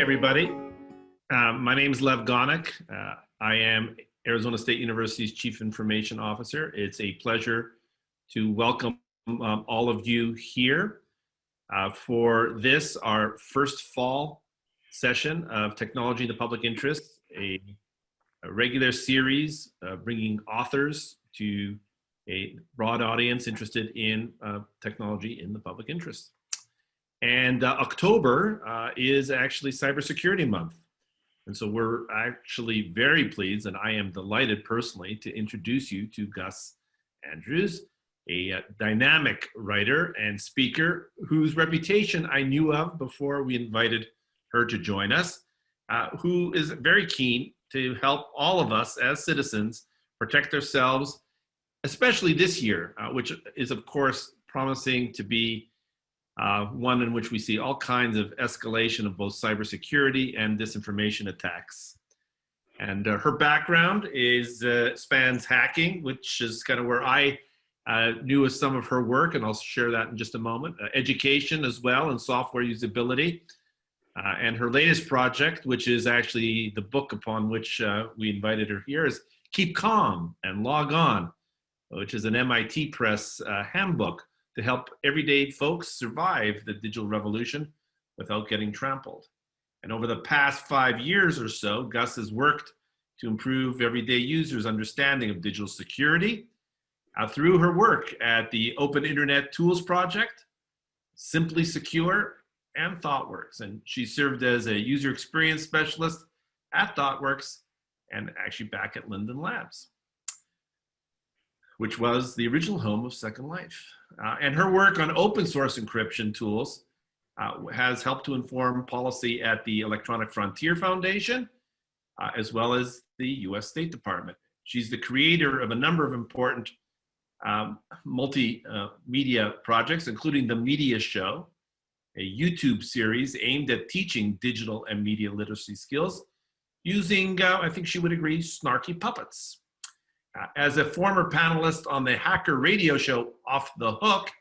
everybody. My name is Lev Gonik. I am Arizona State University's Chief Information Officer. It's a pleasure to welcome all of you here for this, our first fall session of Technology in the Public Interest, a regular series bringing authors to a broad audience interested in technology in the public interest. And October is actually Cybersecurity Month. And so we're actually very pleased, and I am delighted personally to introduce you to Gus Andrews, a dynamic writer and speaker whose reputation I knew of before we invited her to join us, who is very keen to help all of us as citizens protect ourselves, especially this year, which is of course promising to be one in which we see all kinds of escalation of both cybersecurity and disinformation attacks. And her background is spans hacking, which is kind of where I knew of some of her work, and I'll share that in just a moment. Education as well, and software usability. And her latest project, which is actually the book upon which we invited her here, is Keep Calm and Log On, which is an MIT Press handbook to help everyday folks survive the digital revolution without getting trampled. And over the past 5 years or so, Gus has worked to improve everyday users' understanding of digital security through her work at the Open Internet Tools Project, Simply Secure, and ThoughtWorks. And she served as a user experience specialist at ThoughtWorks and actually back at Linden Labs, which was the original home of Second Life. And her work on open source encryption tools has helped to inform policy at the Electronic Frontier Foundation, as well as the US State Department. She's the creator of a number of important multimedia projects, including The Media Show, a YouTube series aimed at teaching digital and media literacy skills using, I think she would agree, snarky puppets. As a former panelist on the hacker radio show Off the Hook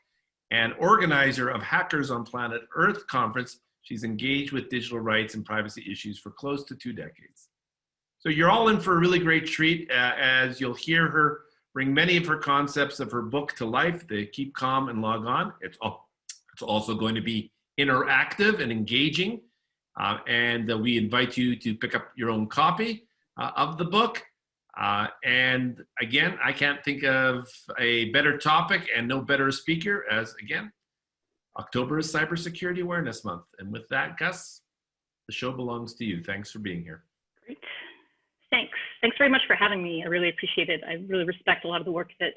and organizer of Hackers on Planet Earth conference, she's engaged with digital rights and privacy issues for close to 2 decades. So you're all in for a really great treat as you'll hear her bring many of her concepts of her book to life, the Keep Calm and Log On. It's also going to be interactive and engaging. And we invite you to pick up your own copy of the book. And again, I can't think of a better topic and no better speaker as, again, October is Cybersecurity Awareness Month. And with that, Gus, the show belongs to you. Thanks for being here. Great. Thanks. Thanks very much for having me. I really appreciate it. I really respect a lot of the work that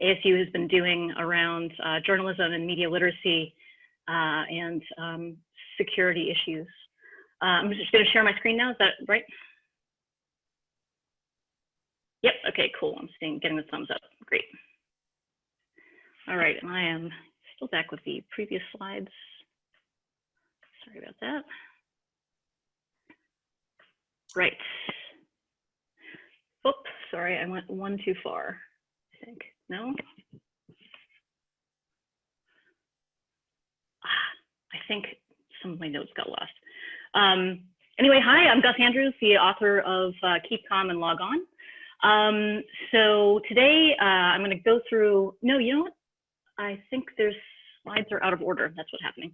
ASU has been doing around journalism and media literacy and security issues. I'm just going to share my screen now. Is that right? Yep, okay, cool. I'm getting the thumbs up. Great. All right, and I am still back with the previous slides. Sorry about that. Right. Oops, sorry, I went one too far, I think. No? I think some of my notes got lost. Anyway, hi, I'm Gus Andrews, the author of Keep Calm and Log On. So today I'm going to go through, no, you know what? I think there's slides are out of order. That's what's happening.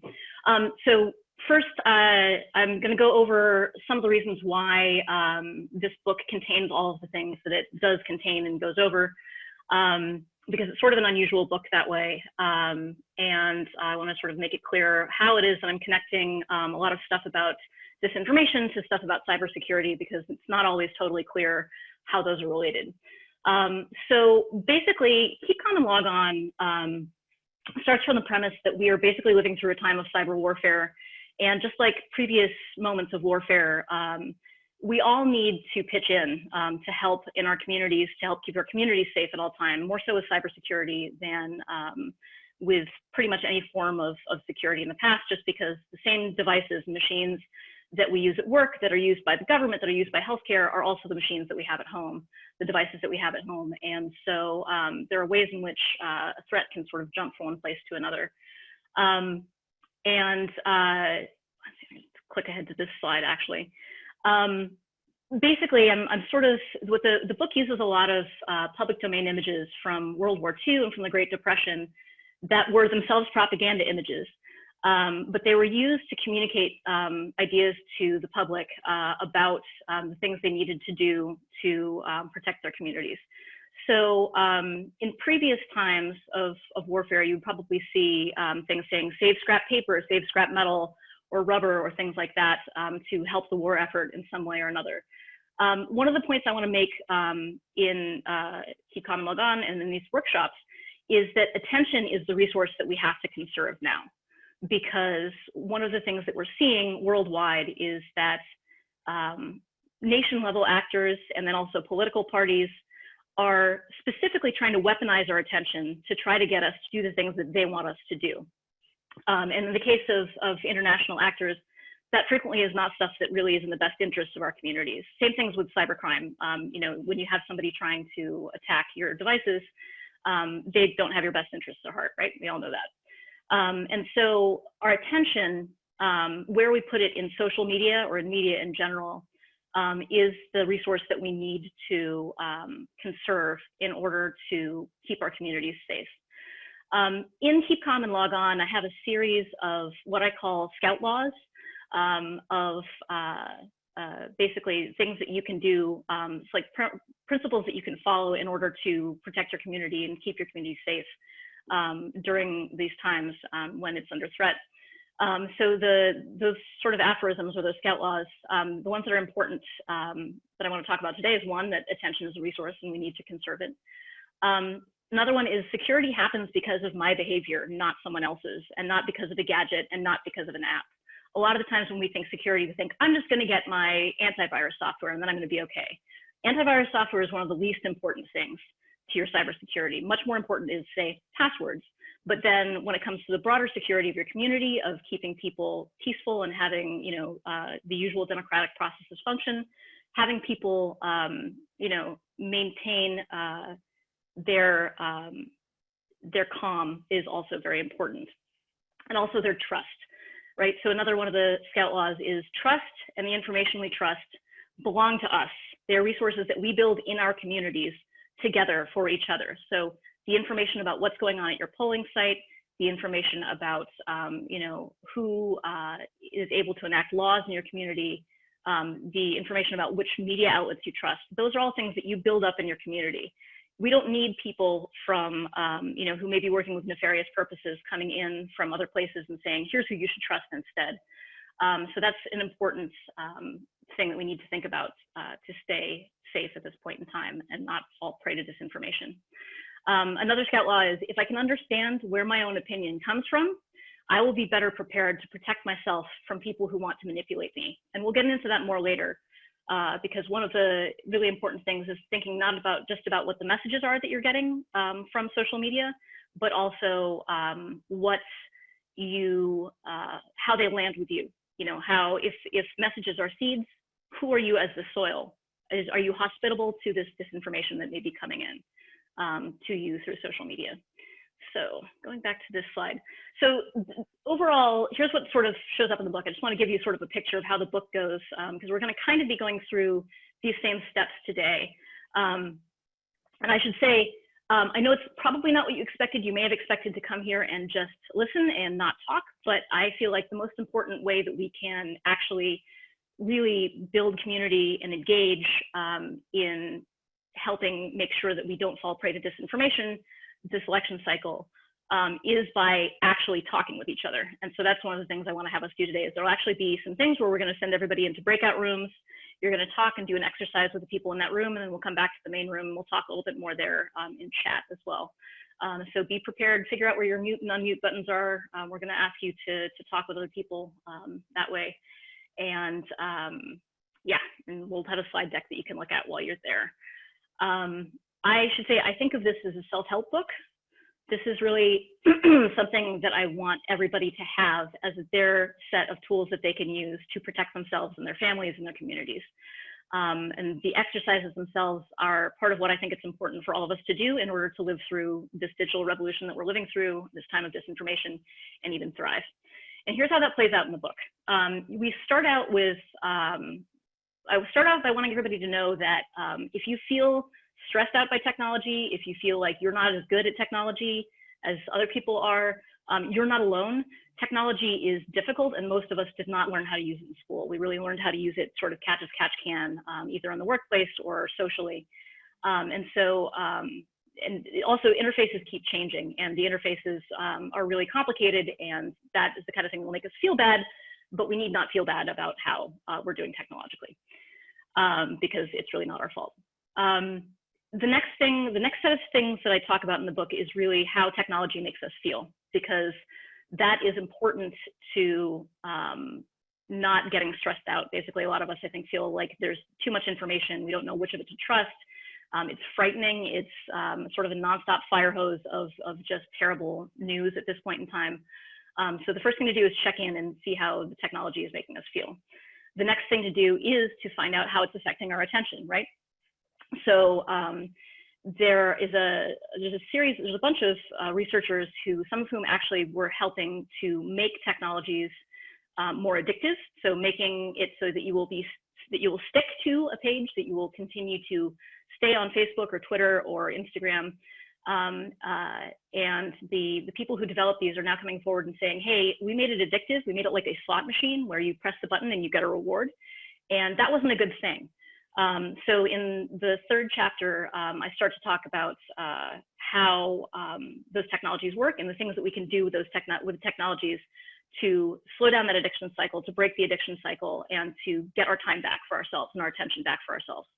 So first, I'm going to go over some of the reasons why this book contains all of the things that it does contain and goes over, because it's sort of an unusual book that way. And I want to sort of make it clear how it is that I'm connecting a lot of stuff about disinformation to stuff about cybersecurity, because it's not always totally clear how those are related. So basically, Keep Calm and Log On starts from the premise that we are basically living through a time of cyber warfare. And just like previous moments of warfare, we all need to pitch in to help in our communities, to help keep our communities safe at all times, more so with cybersecurity than with pretty much any form of security in the past, just because the same devices and machines that we use at work, that are used by the government, that are used by healthcare, are also the machines that we have at home, the devices that we have at home. And so there are ways in which a threat can sort of jump from one place to another. Let's see, click ahead to this slide actually. Basically, I'm sort of, what the book uses a lot of public domain images from World War II and from the Great Depression that were themselves propaganda images. But they were used to communicate ideas to the public about the things they needed to do to protect their communities. So in previous times of warfare, you would probably see things saying, save scrap paper, save scrap metal, or rubber, or things like that to help the war effort in some way or another. One of the points I want to make in Keep Calm and Log On and in these workshops is that attention is the resource that we have to conserve now. Because one of the things that we're seeing worldwide is that nation level actors and then also political parties are specifically trying to weaponize our attention to try to get us to do the things that they want us to do. And in the case of international actors, that frequently is not stuff that really is in the best interest of our communities. Same things with cybercrime. You know, when you have somebody trying to attack your devices, they don't have your best interests at heart, right? We all know that. And so our attention, where we put it in social media or in media in general, is the resource that we need to conserve in order to keep our communities safe. In Keep Calm and Log On, I have a series of what I call scout laws of basically things that you can do. It's like principles that you can follow in order to protect your community and keep your community safe during these times when it's under threat. So those sort of aphorisms or those scout laws, the ones that are important that I want to talk about today is one, that attention is a resource and we need to conserve it. Another one is security happens because of my behavior, not someone else's, and not because of a gadget and not because of an app. A lot of the times when we think security, we think, I'm just going to get my antivirus software and then I'm going to be okay. Antivirus software is one of the least important things to your cybersecurity. Much more important is, say, passwords. But then when it comes to the broader security of your community, of keeping people peaceful and having, you know, the usual democratic processes function, having people, you know, maintain their calm is also very important. And also their trust, right? So another one of the scout laws is trust, and the information we trust belong to us. They're resources that we build in our communities together for each other. So the information about what's going on at your polling site, the information about you know, who is able to enact laws in your community, the information about which media outlets you trust, those are all things that you build up in your community. We don't need people from, you know, who may be working with nefarious purposes coming in from other places and saying, here's who you should trust instead. So that's an important thing that we need to think about to stay safe at this point in time and not fall prey to disinformation. Another scout law is, if I can understand where my own opinion comes from, I will be better prepared to protect myself from people who want to manipulate me. And we'll get into that more later, because one of the really important things is thinking not about just about what the messages are that you're getting from social media, but also what you, how they land with you. You know, how if messages are seeds, who are you as the soil? Are you hospitable to this disinformation that may be coming in to you through social media? So going back to this slide. So overall, here's what sort of shows up in the book. I just want to give you sort of a picture of how the book goes, because we're going to kind of be going through these same steps today. And I should say, I know it's probably not what you expected. You may have expected to come here and just listen and not talk, but I feel like the most important way that we can actually really build community and engage in helping make sure that we don't fall prey to disinformation this election cycle is by actually talking with each other. And so that's one of the things I want to have us do today. Is there'll actually be some things where we're going to send everybody into breakout rooms. You're going to talk and do an exercise with the people in that room, and then we'll come back to the main room and we'll talk a little bit more there in chat as well. So be prepared, figure out where your mute and unmute buttons are. We're going to ask you to talk with other people that way. And yeah, and we'll have a slide deck that you can look at while you're there. I should say, I think of this as a self-help book. This is really something that I want everybody to have as their set of tools that they can use to protect themselves and their families and their communities. And the exercises themselves are part of what I think it's important for all of us to do in order to live through this digital revolution that we're living through, this time of disinformation, and even thrive. And here's how that plays out in the book. We start out with, I would start out by wanting everybody to know that if you feel stressed out by technology, if you feel like you're not as good at technology as other people are, you're not alone. Technology is difficult, and most of us did not learn how to use it in school. We really learned how to use it sort of catch as catch can, either in the workplace or socially. And also interfaces keep changing, and the interfaces are really complicated, and that is the kind of thing that will make us feel bad, but we need not feel bad about how we're doing technologically, because it's really not our fault. The next set of things that I talk about in the book is really how technology makes us feel, because that is important to not getting stressed out. Basically, a lot of us, I think, feel like there's too much information. We don't know which of it to trust. It's frightening. It's sort of a nonstop fire hose of just terrible news at this point in time. So the first thing to do is check in and see how the technology is making us feel. The next thing to do is to find out how it's affecting our attention, right? So there's a bunch of researchers who, some of whom actually were helping to make technologies more addictive. So making it so that you will stick to a page, that you will continue to stay on Facebook or Twitter or Instagram. And the people who developed these are now coming forward and saying, hey, we made it addictive. We made it like a slot machine where you press the button and you get a reward. And that wasn't a good thing. So in the third chapter, I start to talk about how those technologies work and the things that we can do with those technologies to slow down that addiction cycle, to break the addiction cycle, and to get our time back for ourselves and our attention back for ourselves.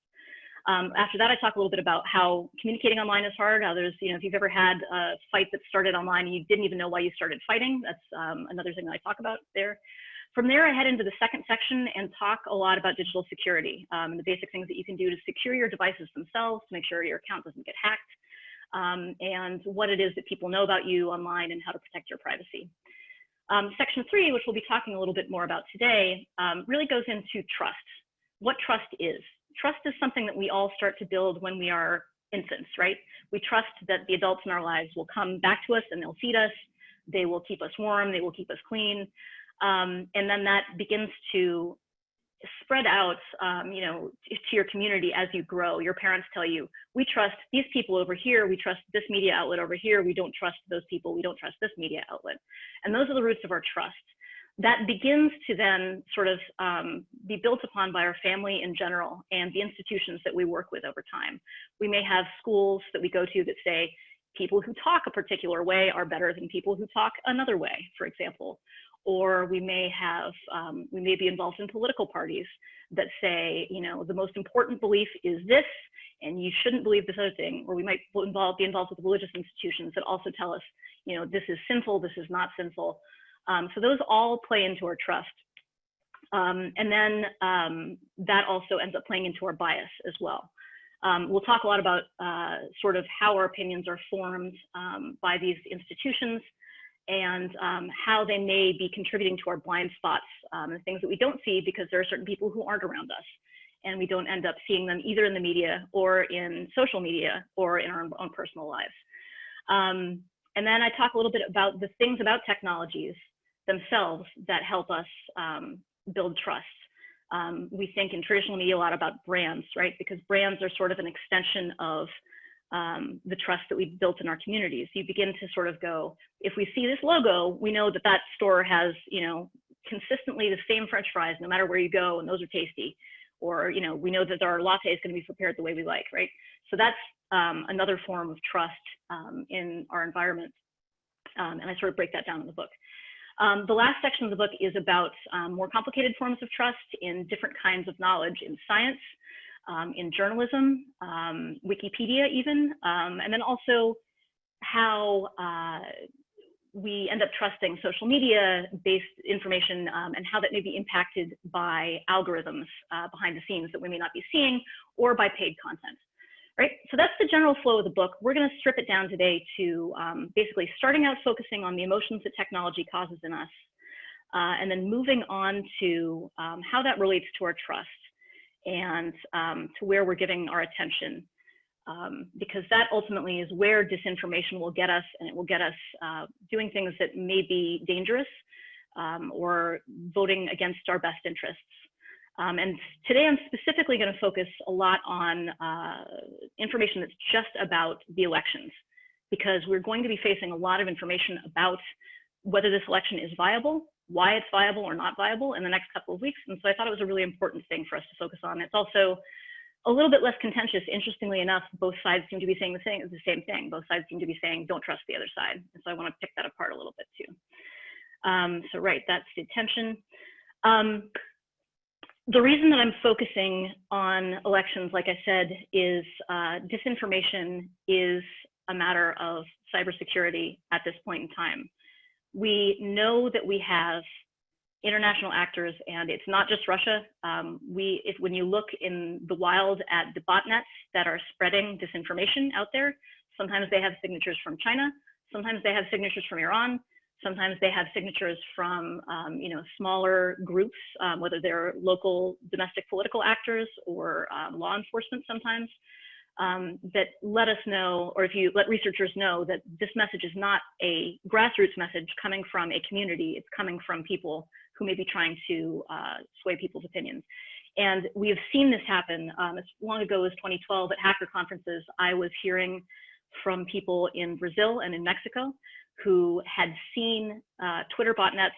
After that, I talk a little bit about how communicating online is hard. How there's, if you've ever had a fight that started online and you didn't even know why you started fighting, that's another thing that I talk about there. From there, I head into the second section and talk a lot about digital security and the basic things that you can do to secure your devices themselves, to make sure your account doesn't get hacked, and what it is that people know about you online and how to protect your privacy. Section 3, which we'll be talking a little bit more about today, really goes into trust. What trust is. Trust is something that we all start to build when we are infants, right? We trust that the adults in our lives will come back to us and they'll feed us. They will keep us warm. They will keep us clean. And then that begins to spread out, to your community as you grow. Your parents tell you, we trust these people over here. We trust this media outlet over here. We don't trust those people. We don't trust this media outlet. And those are the roots of our trust. That begins to then sort of be built upon by our family in general and the institutions that we work with over time. We may have schools that we go to that say people who talk a particular way are better than people who talk another way, for example. Or we may have, we may be involved in political parties that say, the most important belief is this, and you shouldn't believe this other thing. Or we might be involved with religious institutions that also tell us, this is sinful, this is not sinful. So those all play into our trust. And then that also ends up playing into our bias as well. We'll talk a lot about sort of how our opinions are formed by these institutions, and how they may be contributing to our blind spots and things that we don't see because there are certain people who aren't around us, and we don't end up seeing them either in the media or in social media or in our own personal lives. And then I talk a little bit about the things about technologies themselves that help us build trust. We think in traditional media a lot about brands, right? Because brands are sort of an extension of the trust that we've built in our communities. You begin to sort of go, if we see this logo, we know that that store has, consistently the same French fries no matter where you go, and those are tasty. Or, we know that our latte is going to be prepared the way we like, right? So that's another form of trust in our environment. And I sort of break that down in the book. The last section of the book is about more complicated forms of trust in different kinds of knowledge, in science, in journalism, Wikipedia even, and then also how we end up trusting social media-based information and how that may be impacted by algorithms behind the scenes that we may not be seeing, or by paid content, right? So that's the general flow of the book. We're going to strip it down today to basically starting out focusing on the emotions that technology causes in us, and then moving on to how that relates to our trust and to where we're giving our attention. Because that ultimately is where disinformation will get us, and it will get us doing things that may be dangerous, or voting against our best interests. And today I'm specifically going to focus a lot on information that's just about the elections, because we're going to be facing a lot of information about whether this election is viable, why it's viable or not viable in the next couple of weeks. And so I thought it was a really important thing for us to focus on. It's also a little bit less contentious. Interestingly enough, both sides seem to be saying the same thing. Both sides seem to be saying, don't trust the other side. And so I want to pick that apart a little bit too. So right, that's the attention. The reason that I'm focusing on elections, like I said, is disinformation is a matter of cybersecurity at this point in time. We know that we have international actors, and it's not just Russia. When you look in the wild at the botnets that are spreading disinformation out there, sometimes they have signatures from China, sometimes they have signatures from Iran, sometimes they have signatures from smaller groups, whether they're local domestic political actors or law enforcement sometimes, that let us know, or if you let researchers know, that this message is not a grassroots message coming from a community. It's coming from people who may be trying to sway people's opinions. And we have seen this happen as long ago as 2012 at hacker conferences. I was hearing from people in Brazil and in Mexico who had seen Twitter botnets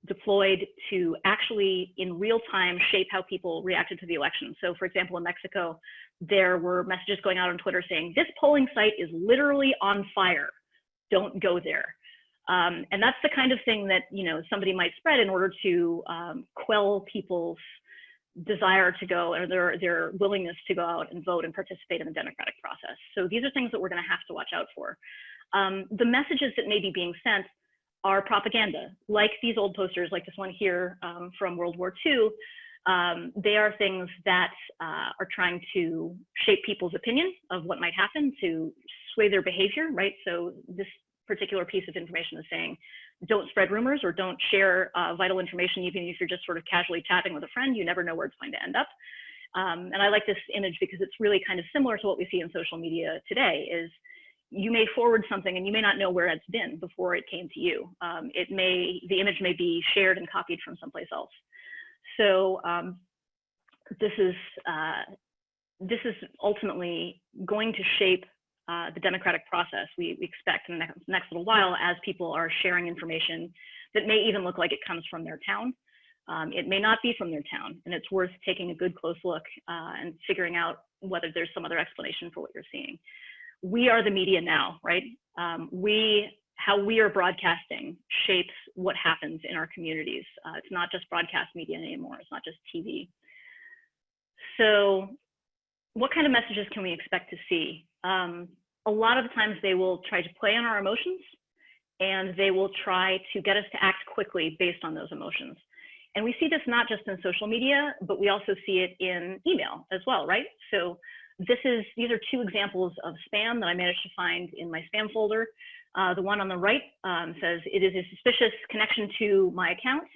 deployed to actually in real time shape how people reacted to the election. So for example, in Mexico, there were messages going out on Twitter saying, this polling site is literally on fire, don't go there. And that's the kind of thing that somebody might spread in order to quell people's desire to go, or their willingness to go out and vote and participate in the democratic process. So these are things that we're going to have to watch out for. The messages that may be being sent are propaganda, like these old posters, like this one here from World War II. They are things that are trying to shape people's opinion of what might happen, to sway their behavior, right? So this particular piece of information is saying, don't spread rumors or don't share vital information, even if you're just sort of casually chatting with a friend. You never know where it's going to end up. And I like this image because it's really kind of similar to what we see in social media today. Is you may forward something and you may not know where it's been before it came to you. The image may be shared and copied from someplace else. So this is ultimately going to shape the democratic process we expect in the next little while, as people are sharing information that may even look like it comes from their town. It may not be from their town, and it's worth taking a good close look and figuring out whether there's some other explanation for what you're seeing. We are the media now, right? How we are broadcasting shapes what happens in our communities. It's not just broadcast media anymore. It's not just TV. So what kind of messages can we expect to see? A lot of the times they will try to play on our emotions, and they will try to get us to act quickly based on those emotions. And we see this not just in social media, but we also see it in email as well, right? So these are two examples of spam that I managed to find in my spam folder. The one on the right says, it is a suspicious connection to my account.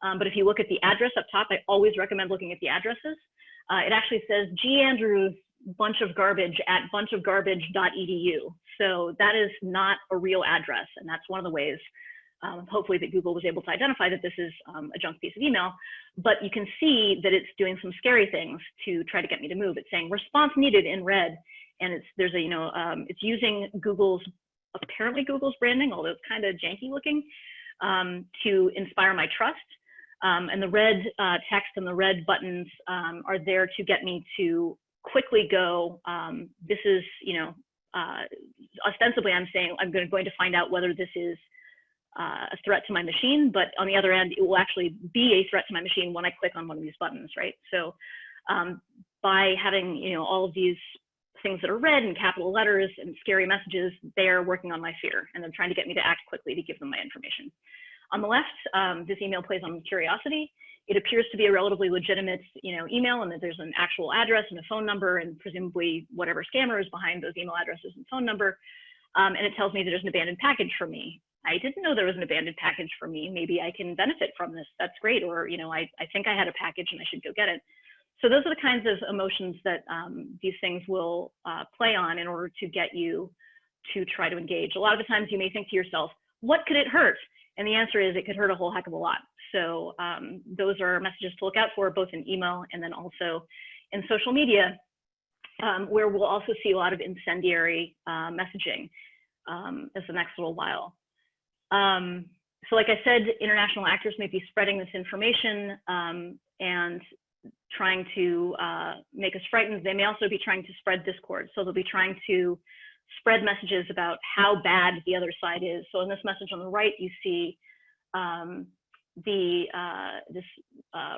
But if you look at the address up top, I always recommend looking at the addresses. It actually says G. Andrews bunch of garbage at bunchofgarbage.edu. So that is not a real address. And that's one of the ways, hopefully, that Google was able to identify that this is a junk piece of email. But you can see that it's doing some scary things to try to get me to move. It's saying response needed in red. And it's using apparently Google's branding, although it's kind of janky looking, to inspire my trust. And the red text and the red buttons are there to get me to quickly go, this is, ostensibly I'm saying I'm going to find out whether this is a threat to my machine, but on the other end, it will actually be a threat to my machine when I click on one of these buttons, right? So by having, all of these things that are red and capital letters and scary messages, they're working on my fear, and they're trying to get me to act quickly to give them my information. On the left, this email plays on curiosity. It appears to be a relatively legitimate, email, and that there's an actual address and a phone number, and presumably whatever scammer is behind those email addresses and phone number. And it tells me that there's an abandoned package for me. I didn't know there was an abandoned package for me. Maybe I can benefit from this. That's great. Or, I think I had a package and I should go get it. So those are the kinds of emotions that these things will play on in order to get you to try to engage. A lot of the times you may think to yourself, what could it hurt? And the answer is it could hurt a whole heck of a lot. So those are messages to look out for, both in email and then also in social media, where we'll also see a lot of incendiary messaging as the next little while. So like I said, international actors may be spreading this information and trying to make us frightened. They may also be trying to spread discord. So they'll be trying to spread messages about how bad the other side is. So in this message on the right, you see this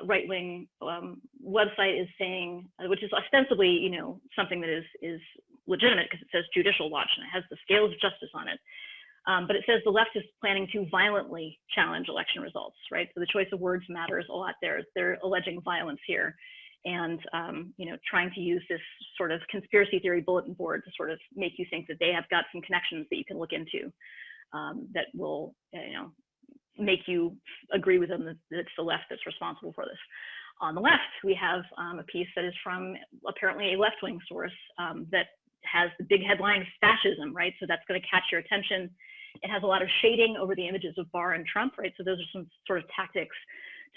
right-wing website is saying, which is ostensibly, you know, something that is legitimate because it says Judicial Watch and it has the scales of justice on it. But it says the left is planning to violently challenge election results, right? So the choice of words matters a lot there. They're alleging violence here and, you know, trying to use this sort of conspiracy theory bulletin board to sort of make you think that they have got some connections that you can look into that will, you know, make you agree with them that it's the left that's responsible for this. On the left, we have a piece that is from apparently a left-wing source that has the big headline fascism, right? So that's going to catch your attention. It has a lot of shading over the images of Barr and Trump, right? So those are some sort of tactics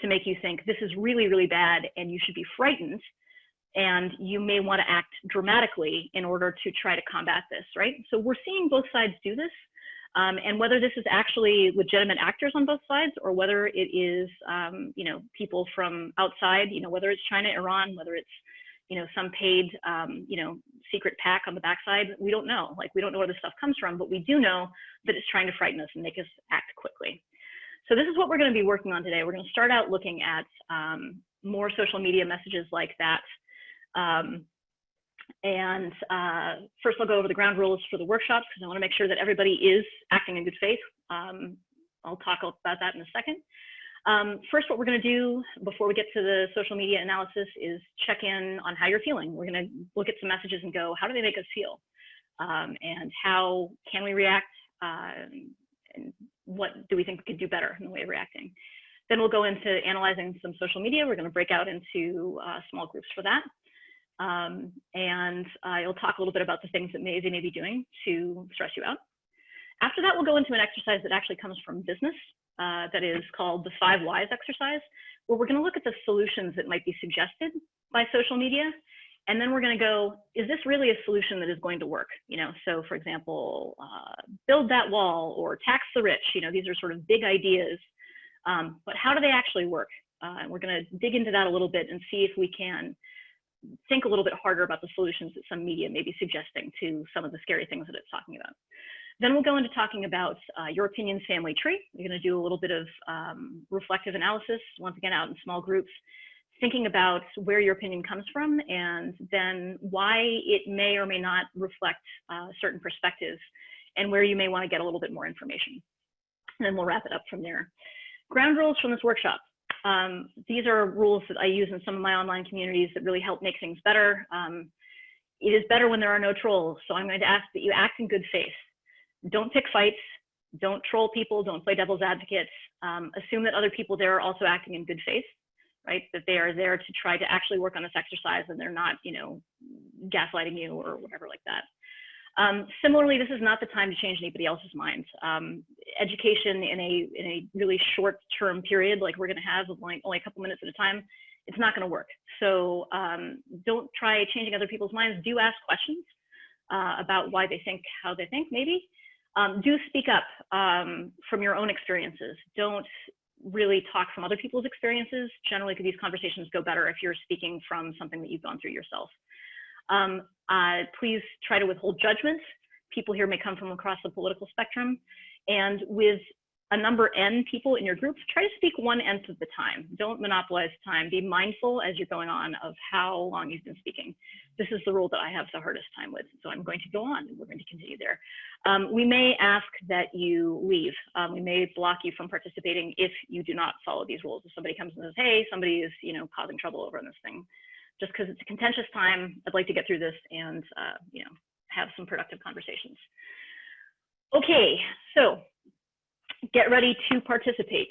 to make you think this is really, really bad and you should be frightened. And you may want to act dramatically in order to try to combat this, right? So we're seeing both sides do this. And whether this is actually legitimate actors on both sides or whether it is, you know, people from outside, you know, whether it's China, Iran, whether it's, you know, some paid, you know, secret PAC on the backside, we don't know. Like, we don't know where this stuff comes from, but we do know that it's trying to frighten us and make us act quickly. So this is what we're going to be working on today. We're going to start out looking at more social media messages like that. First I'll go over the ground rules for the workshops because I want to make sure that everybody is acting in good faith. I'll talk about that in a second. First, what we're going to do before we get to the social media analysis is check in on how you're feeling. We're going to look at some messages and go, how do they make us feel? And how can we react? And what do we think we could do better in the way of reacting? Then we'll go into analyzing some social media. We're going to break out into small groups for that. I'll talk a little bit about the things that they may be doing to stress you out. After that, we'll go into an exercise that actually comes from business that is called the 5 Whys exercise, where we're going to look at the solutions that might be suggested by social media. And then we're going to go, is this really a solution that is going to work? You know, so for example, build that wall or tax the rich. You know, these are sort of big ideas, but how do they actually work? And we're going to dig into that a little bit and see if we can think a little bit harder about the solutions that some media may be suggesting to some of the scary things that it's talking about. Then we'll go into talking about your opinion family tree. We're going to do a little bit of reflective analysis, once again out in small groups, thinking about where your opinion comes from and then why it may or may not reflect certain perspectives and where you may want to get a little bit more information. And then we'll wrap it up from there. Ground rules from this workshop. These are rules that I use in some of my online communities that really help make things better. It is better when there are no trolls. So I'm going to ask that you act in good faith. Don't pick fights. Don't troll people. Don't play devil's advocates. Assume that other people there are also acting in good faith, right? That they are there to try to actually work on this exercise and they're not, you know, gaslighting you or whatever like that. Similarly, this is not the time to change anybody else's mind. Education in a really short-term period, like we're going to have only a couple minutes at a time, it's not going to work. So don't try changing other people's minds. Do ask questions about why they think how they think, maybe. Do speak up from your own experiences. Don't really talk from other people's experiences. Generally, these conversations go better if you're speaking from something that you've gone through yourself. Please try to withhold judgment. People here may come from across the political spectrum. And with a number N people in your group, try to speak 1/n of the time. Don't monopolize time. Be mindful as you're going on of how long you've been speaking. This is the rule that I have the hardest time with. So I'm going to go on and we're going to continue there. We may ask that you leave. We may block you from participating if you do not follow these rules. If somebody comes and says, hey, somebody is, you know, causing trouble over on this thing. Just because it's a contentious time, I'd like to get through this and, you know, have some productive conversations. Okay, so get ready to participate,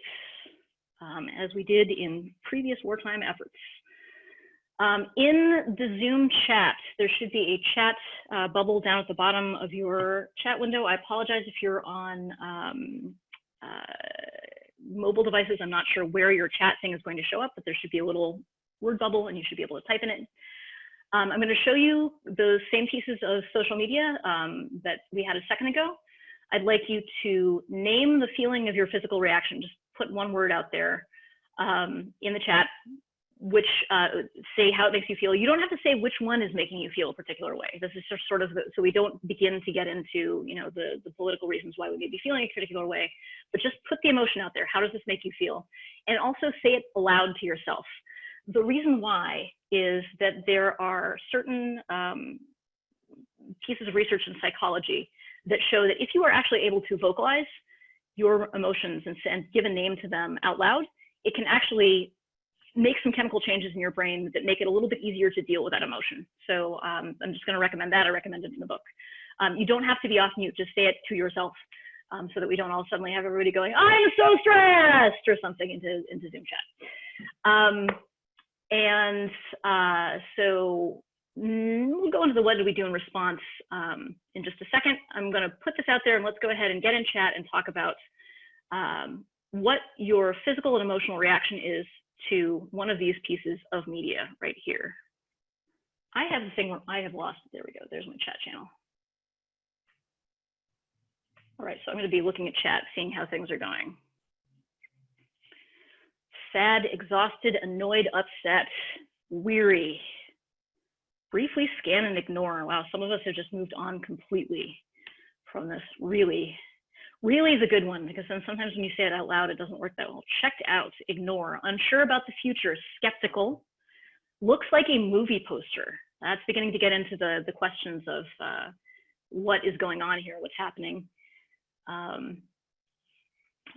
as we did in previous wartime efforts. In the Zoom chat, there should be a chat bubble down at the bottom of your chat window. I apologize if you're on mobile devices, I'm not sure where your chat thing is going to show up, but there should be a little word bubble and you should be able to type in it. I'm going to show you those same pieces of social media that we had a second ago. I'd like you to name the feeling of your physical reaction. Just put one word out there in the chat, which say how it makes you feel. You don't have to say which one is making you feel a particular way. This is just sort of so we don't begin to get into the political reasons why we may be feeling a particular way, but just put the emotion out there. How does this make you feel? And also say it aloud to yourself. The reason why is that there are certain pieces of research in psychology that show that if you are actually able to vocalize your emotions and give a name to them out loud, it can actually make some chemical changes in your brain that make it a little bit easier to deal with that emotion. So I'm just going to recommend that. I recommend it in the book. You don't have to be off mute. Just say it to yourself so that we don't all suddenly have everybody going, I'm so stressed or something into Zoom chat. So we'll go into the what did we do in response in just a second. I'm going to put this out there and let's go ahead and get in chat and talk about what your physical and emotional reaction is to one of these pieces of media right here. I have the thing where I have lost, there we go, there's my chat channel. All right, so I'm going to be looking at chat, seeing how things are going. Sad, exhausted, annoyed, upset, weary. Briefly scan and ignore. Wow, some of us have just moved on completely from this. Really is a good one, because then sometimes when you say it out loud, it doesn't work that well. Checked out, ignore, unsure about the future, skeptical, looks like a movie poster. That's beginning to get into the questions of what is going on here, what's happening.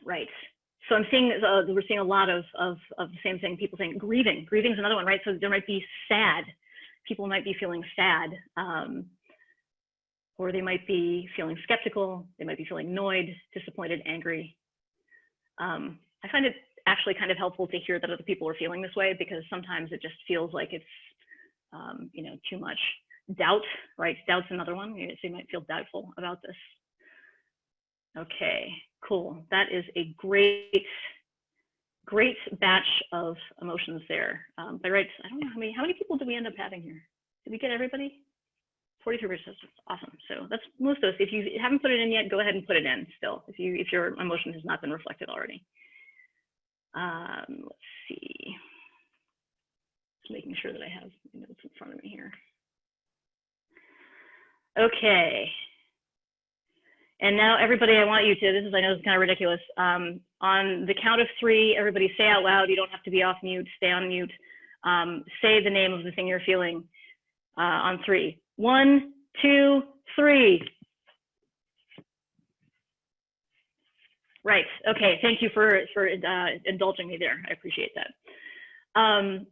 Right. So I'm seeing, we're seeing a lot of the same thing, people saying grieving. Grieving is another one, right? So there might be sad. People might be feeling sad. Or they might be feeling skeptical. They might be feeling annoyed, disappointed, angry. I find it actually kind of helpful to hear that other people are feeling this way, because sometimes it just feels like it's, too much. Doubt, right? Doubt's another one. So you might feel doubtful about this. Okay, cool. That is a great batch of emotions there. By rights, I don't know how many people did we end up having here? Did we get everybody? 43%, awesome. So that's most of those. If you haven't put it in yet, go ahead and put it in still, if your emotion has not been reflected already. Let's see. Just making sure that I have my notes in front of me here. Okay. And now everybody, I want you to, I know this is kind of ridiculous. On the count of 3, everybody say out loud. You don't have to be off mute, stay on mute. Say the name of the thing you're feeling on 3. 1, 2, 3. Right, okay, thank you for indulging me there. I appreciate that.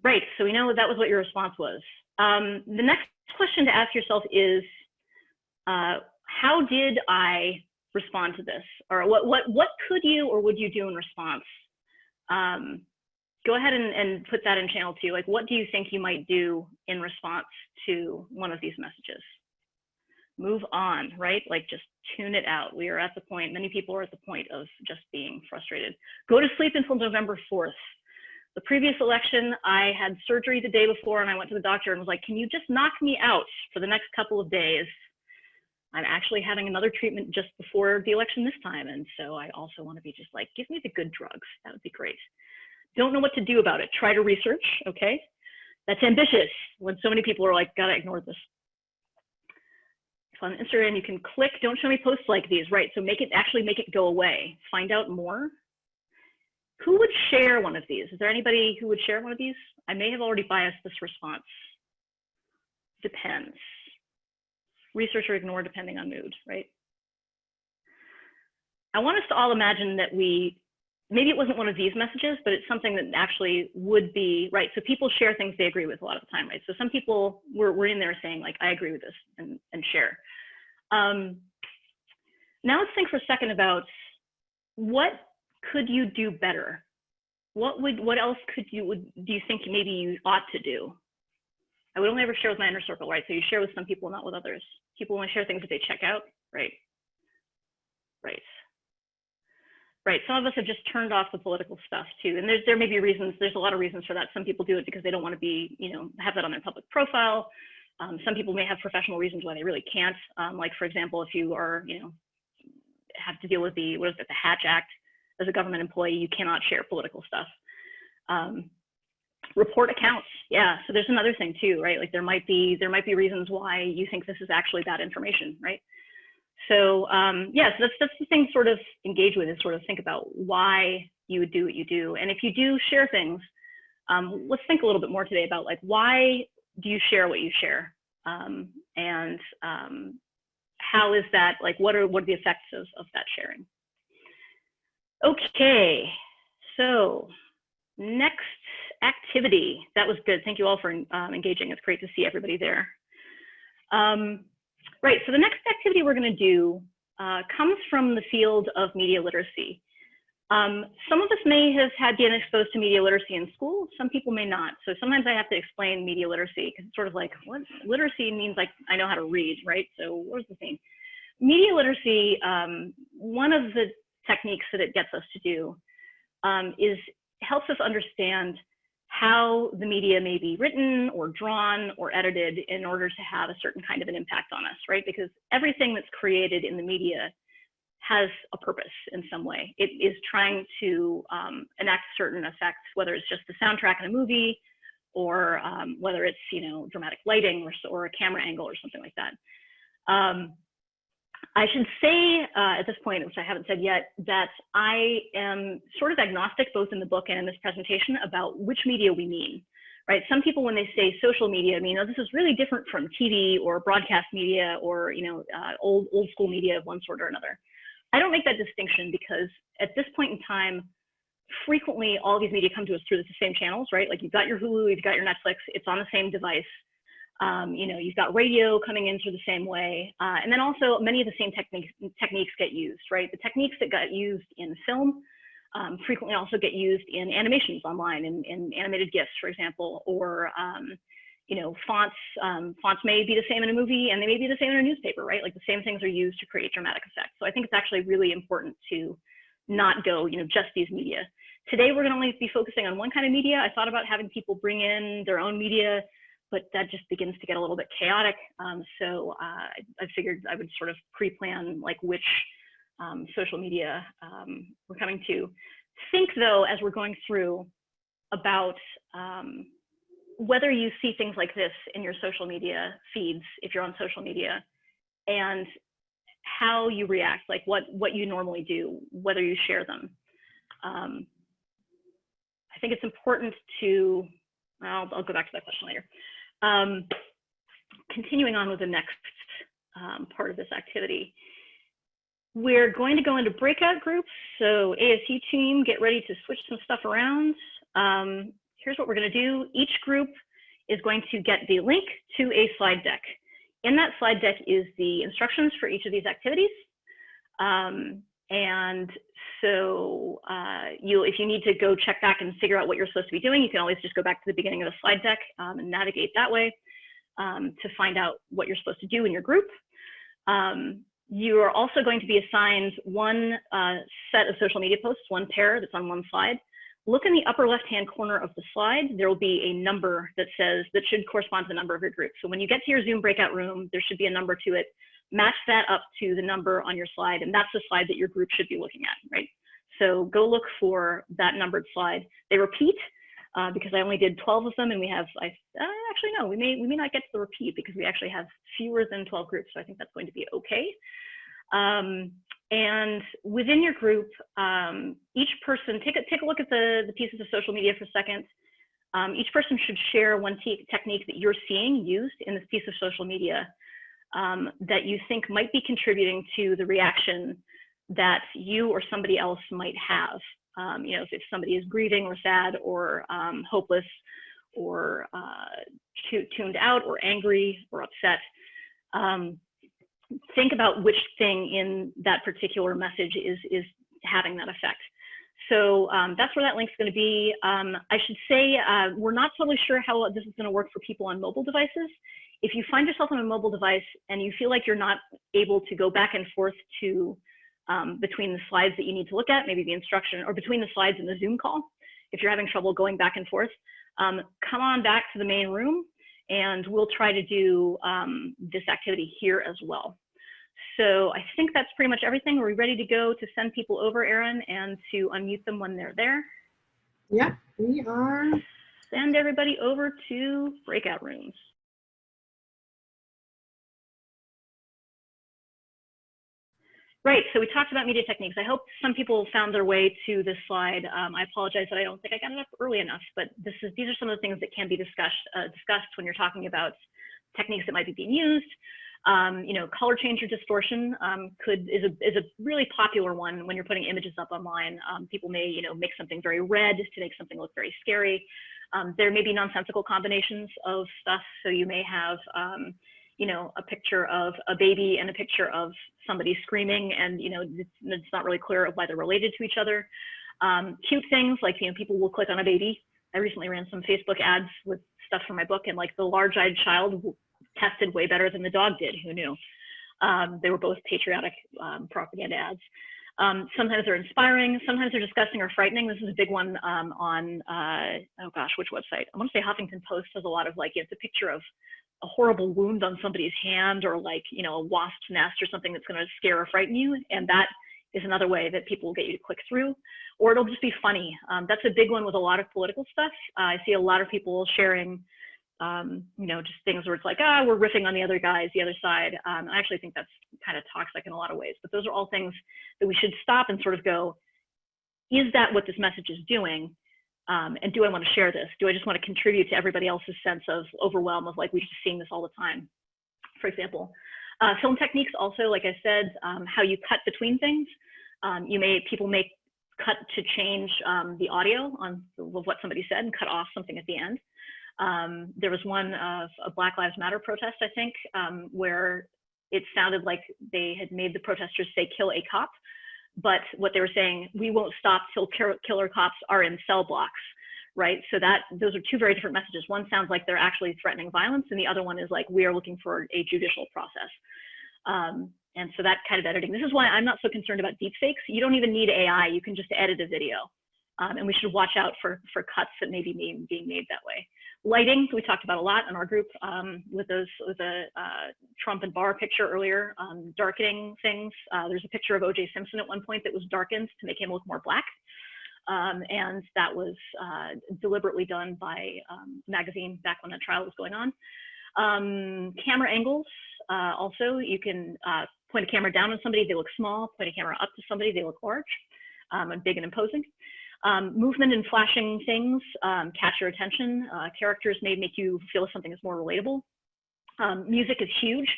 Right, so we know that was what your response was. The next question to ask yourself is, how did I respond to this? Or what could you or would you do in response? Go ahead and put that in channel 2. Like, what do you think you might do in response to one of these messages? Move on, right? Like, just tune it out. We are at the point, many people are at the point of just being frustrated. Go to sleep until November 4th. The previous election, I had surgery the day before and I went to the doctor and was like, can you just knock me out for the next couple of days? I'm actually having another treatment just before the election this time. And so I also want to be just like, give me the good drugs. That would be great. Don't know what to do about it. Try to research, okay? That's ambitious when so many people are like, gotta ignore this. So on Instagram, you can click, don't show me posts like these, right? So actually make it go away. Find out more. Who would share one of these? Is there anybody who would share one of these? I may have already biased this response. Depends. Research or ignore depending on mood, right? I want us to all imagine that maybe it wasn't one of these messages, but it's something that actually would be, right? So people share things they agree with a lot of the time, right? So some people were in there saying like, I agree with this and share. Now let's think for a second about what could you do better? What else do you think maybe you ought to do? I would only ever share with my inner circle, right? So you share with some people, not with others. People only share things that they check out, right? Right. right? Some of us have just turned off the political stuff too. And there may be reasons, there's a lot of reasons for that. Some people do it because they don't want to be, have that on their public profile. Some people may have professional reasons why they really can't. Like for example, if you are, have to deal with the Hatch Act as a government employee, you cannot share political stuff. Report accounts, yeah. So there's another thing too, right? Like there might be reasons why you think this is actually bad information, right? So yeah, so that's the thing to sort of engage with, is sort of think about why you would do what you do. And if you do share things, let's think a little bit more today about like, why do you share what you share? And how is that, like, what are the effects of that sharing? Okay, so next activity. That was good. Thank you all for engaging. It's great to see everybody there. Right, so the next activity we're going to do comes from the field of media literacy. Some of us may have been exposed to media literacy in school. Some people may not. So sometimes I have to explain media literacy because it's sort of like, what literacy means, like I know how to read, right? So what's the thing? Media literacy, one of the techniques that it gets us to do helps us understand how the media may be written or drawn or edited in order to have a certain kind of an impact on us, right? Because everything that's created in the media has a purpose in some way. It is trying to enact certain effects, whether it's just the soundtrack in a movie, or whether it's dramatic lighting or a camera angle or something like that. I should say at this point, which I haven't said yet, that I am sort of agnostic both in the book and in this presentation about which media we mean, right? Some people, when they say social media, mean, oh, this is really different from TV or broadcast media or old school media of one sort or another. I don't make that distinction because at this point in time, frequently all these media come to us through the same channels, right? Like you've got your Hulu, you've got your Netflix, it's on the same device. You've got radio coming in through the same way. And then also many of the same techniques get used, right? The techniques that got used in film frequently also get used in animations online, in animated GIFs, for example, or fonts may be the same in a movie and they may be the same in a newspaper, right? Like the same things are used to create dramatic effects. So I think it's actually really important to not go, just these media. Today, we're gonna only be focusing on one kind of media. I thought about having people bring in their own media, but that just begins to get a little bit chaotic. So I figured I would sort of pre-plan like which social media we're coming to. Think though, as we're going through, about whether you see things like this in your social media feeds, if you're on social media, and how you react, like what you normally do, whether you share them. I think it's important to, I'll go back to that question later. Continuing on with the next part of this activity, we're going to go into breakout groups. So ASU team, get ready to switch some stuff around. Here's what we're going to do. Each group is going to get the link to a slide deck. In that slide deck is the instructions for each of these activities. And so if you need to go check back and figure out what you're supposed to be doing, you can always just go back to the beginning of the slide deck and navigate that way to find out what you're supposed to do in your group. You are also going to be assigned one set of social media posts, one pair that's on one slide. Look in the upper left-hand corner of the slide. There will be a number that should correspond to the number of your group. So when you get to your Zoom breakout room, there should be a number to it. Match that up to the number on your slide, and that's the slide that your group should be looking at, right? So go look for that numbered slide. They repeat because I only did 12 of them, and we have, actually no, we may not get to the repeat because we actually have fewer than 12 groups, so I think that's going to be okay. And within your group, each person, take a look at the pieces of social media for a second. Each person should share one technique that you're seeing used in this piece of social media that you think might be contributing to the reaction that you or somebody else might have. If somebody is grieving or sad or hopeless or tuned out or angry or upset, think about which thing in that particular message is having that effect. So that's where that link's going to be. I should say we're not totally sure how this is going to work for people on mobile devices. If you find yourself on a mobile device and you feel like you're not able to go back and forth to between the slides that you need to look at, maybe the instruction, or between the slides and the Zoom call. If you're having trouble going back and forth, come on back to the main room and we'll try to do this activity here as well. So I think that's pretty much everything. Are we ready to go to send people over, Erin, and to unmute them when they're there? Yeah, we are. Send everybody over to breakout rooms. Right, so we talked about media techniques. I hope some people found their way to this slide. I apologize that I don't think I got it up early enough, but these are some of the things that can be discussed when you're talking about techniques that might be being used. You know, color change or distortion is a really popular one when you're putting images up online. People may, you know, make something very red to make something look very scary. There may be nonsensical combinations of stuff. So you may have, you know, a picture of a baby and a picture of somebody screaming, and you know, it's not really clear why they're related to each other. Cute things like, you know, people will click on a baby. I recently ran some Facebook ads with stuff from my book, and like the large-eyed child tested way better than the dog did. Who knew? They were both patriotic propaganda ads. Sometimes they're inspiring, sometimes they're disgusting or frightening. This is a big one on, oh gosh, which website? I want to say Huffington Post has a lot of like, it's a picture of a horrible wound on somebody's hand, or like, you know, a wasp's nest or something that's going to scare or frighten you. And that is another way that people will get you to click through, or it'll just be funny. That's a big one with a lot of political stuff. I see a lot of people sharing, you know, just things where it's like, we're riffing on the other guys, the other side. I actually think that's kind of toxic in a lot of ways, but those are all things that we should stop and sort of go, is that what this message is doing? And do I want to share this? Do I just want to contribute to everybody else's sense of overwhelm of like, we're just seeing this all the time? For example, film techniques also, like I said, how you cut between things. People may cut to change the audio of what somebody said and cut off something at the end. There was one of a Black Lives Matter protest, I think, where it sounded like they had made the protesters say, kill a cop. But what they were saying, we won't stop till killer cops are in cell blocks, right? So those are two very different messages. One sounds like they're actually threatening violence, and the other one is like, we are looking for a judicial process. And so that kind of editing. This is why I'm not so concerned about deepfakes. You don't even need AI. You can just edit a video. And we should watch out for cuts that may be being made that way. Lighting, we talked about a lot in our group with a Trump and Barr picture earlier. Darkening things. There's a picture of O.J. Simpson at one point that was darkened to make him look more black. And that was deliberately done by a magazine back when the trial was going on. Camera angles. Also, you can point a camera down on somebody, they look small. Point a camera up to somebody, they look large and big and imposing. Movement and flashing things catch your attention. Characters may make you feel something is more relatable. Music is huge.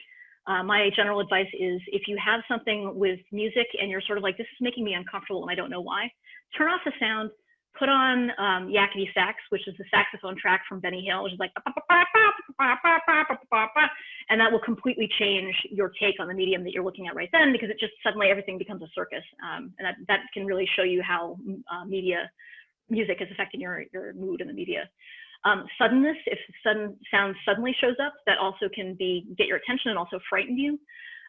My general advice is if you have something with music and you're sort of like, this is making me uncomfortable and I don't know why, turn off the sound, put on Yakety Sax, which is the saxophone track from Benny Hill, which is like, and that will completely change your take on the medium that you're looking at right then, because it just suddenly everything becomes a circus. And that can really show you how music is affecting your mood in the media. Suddenness, if sound suddenly shows up, that also can get your attention and also frighten you.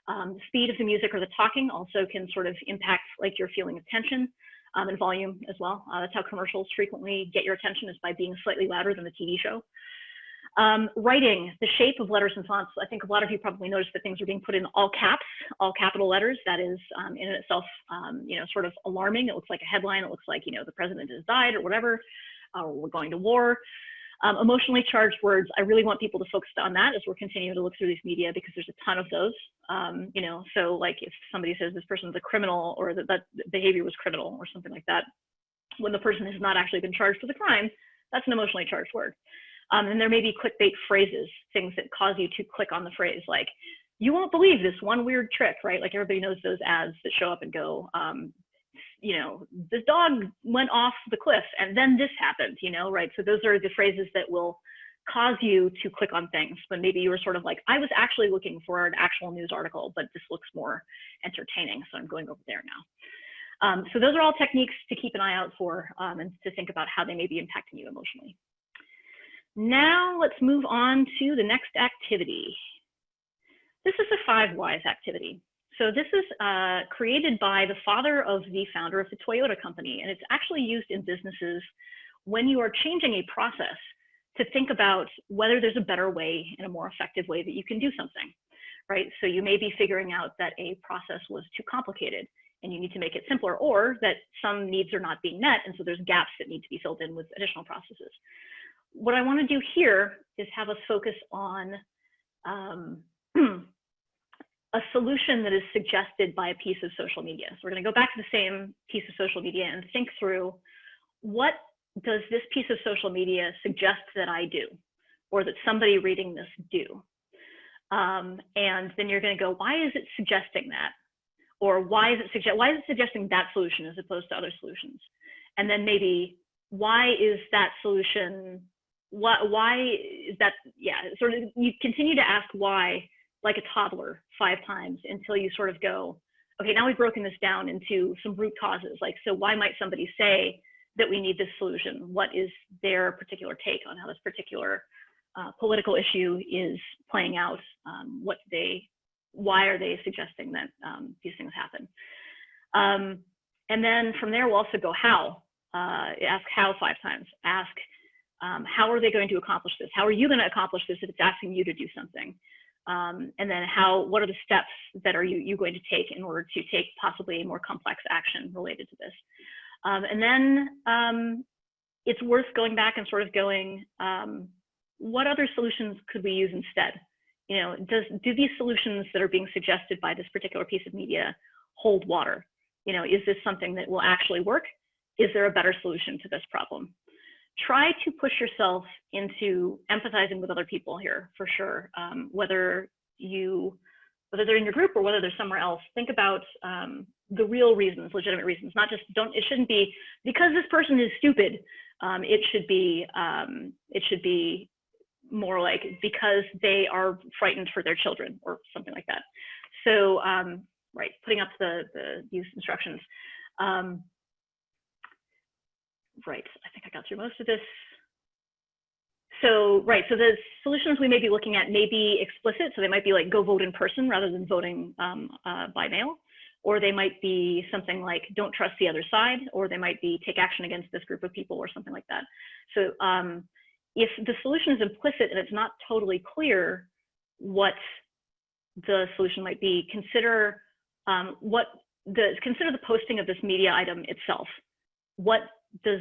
The speed of the music or the talking also can sort of impact like your feeling of tension. And volume as well. That's how commercials frequently get your attention, is by being slightly louder than the TV show. Writing, the shape of letters and fonts. I think a lot of you probably noticed that things are being put in all caps, all capital letters. That is in itself, you know, sort of alarming. It looks like a headline. It looks like, you know, the president has died or whatever, or we're going to war. Emotionally charged words, I really want people to focus on that as we're continuing to look through these media, because there's a ton of those. You know, so like if somebody says this person's a criminal, or that behavior was criminal or something like that, when the person has not actually been charged for the crime, that's an emotionally charged word. And there may be clickbait phrases, things that cause you to click on the phrase, like, you won't believe this one weird trick, right? Like everybody knows those ads that show up and go, you know, this dog went off the cliff and then this happened, you know, right? So those are the phrases that will cause you to click on things, but maybe you were sort of like, I was actually looking for an actual news article, but this looks more entertaining, so I'm going over there now. So those are all techniques to keep an eye out for and to think about how they may be impacting you emotionally. Now let's move on to the next activity. This is a 5 whys activity. So this is created by the father of the founder of the Toyota company, and it's actually used in businesses when you are changing a process to think about whether there's a better way and a more effective way that you can do something, right? So you may be figuring out that a process was too complicated and you need to make it simpler, or that some needs are not being met, and so there's gaps that need to be filled in with additional processes. What I want to do here is have us focus on a solution that is suggested by a piece of social media. So we're going to go back to the same piece of social media and think through, what does this piece of social media suggest that I do, or that somebody reading this do? And then you're going to go, why is it suggesting that? Or why is it suggesting that solution as opposed to other solutions? And then maybe, why is that solution, why is that, yeah, sort of, you continue to ask why like a toddler 5 times until you sort of go, okay, now we've broken this down into some root causes. Like, so why might somebody say that we need this solution? What is their particular take on how this particular political issue is playing out? Why are they suggesting that these things happen? And then from there, we'll also go how. Ask how 5 times. Ask how are they going to accomplish this? How are you going to accomplish this if it's asking you to do something? And then what are the steps that are you going to take in order to take possibly a more complex action related to this? And then it's worth going back and sort of going, what other solutions could we use instead? You know, do these solutions that are being suggested by this particular piece of media hold water? You know, is this something that will actually work? Is there a better solution to this problem? Try to push yourself into empathizing with other people here, for sure. Whether they're in your group or whether they're somewhere else, think about the real reasons, legitimate reasons. Not just it shouldn't be because this person is stupid. It should be more like because they are frightened for their children or something like that. So right, putting up these instructions. Right, I think I got through most of this. So, right, so the solutions we may be looking at may be explicit. So they might be like, go vote in person rather than voting by mail. Or they might be something like, don't trust the other side. Or they might be, take action against this group of people or something like that. So if the solution is implicit and it's not totally clear what the solution might be, consider consider the posting of this media item itself. What does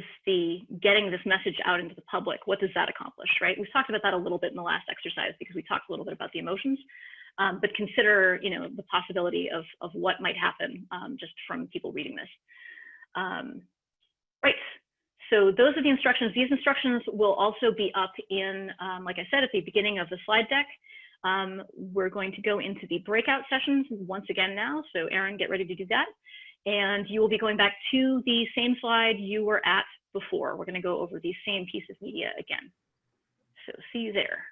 getting this message out into the public, what does that accomplish, right? We've talked about that a little bit in the last exercise because we talked a little bit about the emotions, but consider, you know, the possibility of what might happen just from people reading this. Right, so those are the instructions. These instructions will also be up in, like I said, at the beginning of the slide deck. We're going to go into the breakout sessions once again now. So Aaron, get ready to do that. And you will be going back to the same slide you were at before. We're going to go over the same piece of media again. So see you there.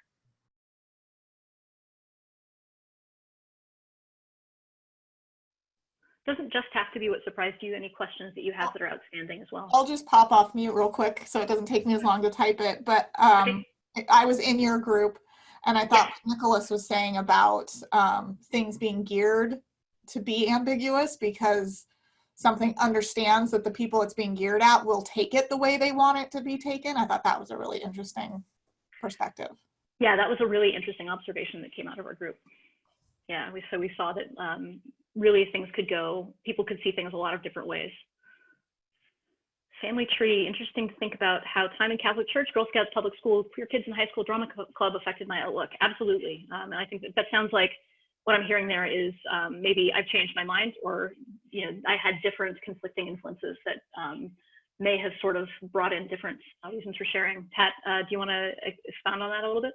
Doesn't just have to be what surprised you. Any questions that you have that are outstanding as well? I'll just pop off mute real quick so it doesn't take me as long to type it. But Okay. I was in your group and I thought Nicholas was saying about things being geared to be ambiguous because something understands that the people it's being geared at will take it the way they want it to be taken. I thought that was a really interesting perspective. Yeah, that was a really interesting observation that came out of our group. Yeah, we saw that really people could see things a lot of different ways. Family tree, interesting to think about how time in Catholic Church, Girl Scouts, public school, queer kids in high school drama club affected my outlook. Absolutely, and I think that sounds like what I'm hearing there is maybe I've changed my mind, or I had different conflicting influences that may have sort of brought in different reasons for sharing. Pat, do you want to expound on that a little bit?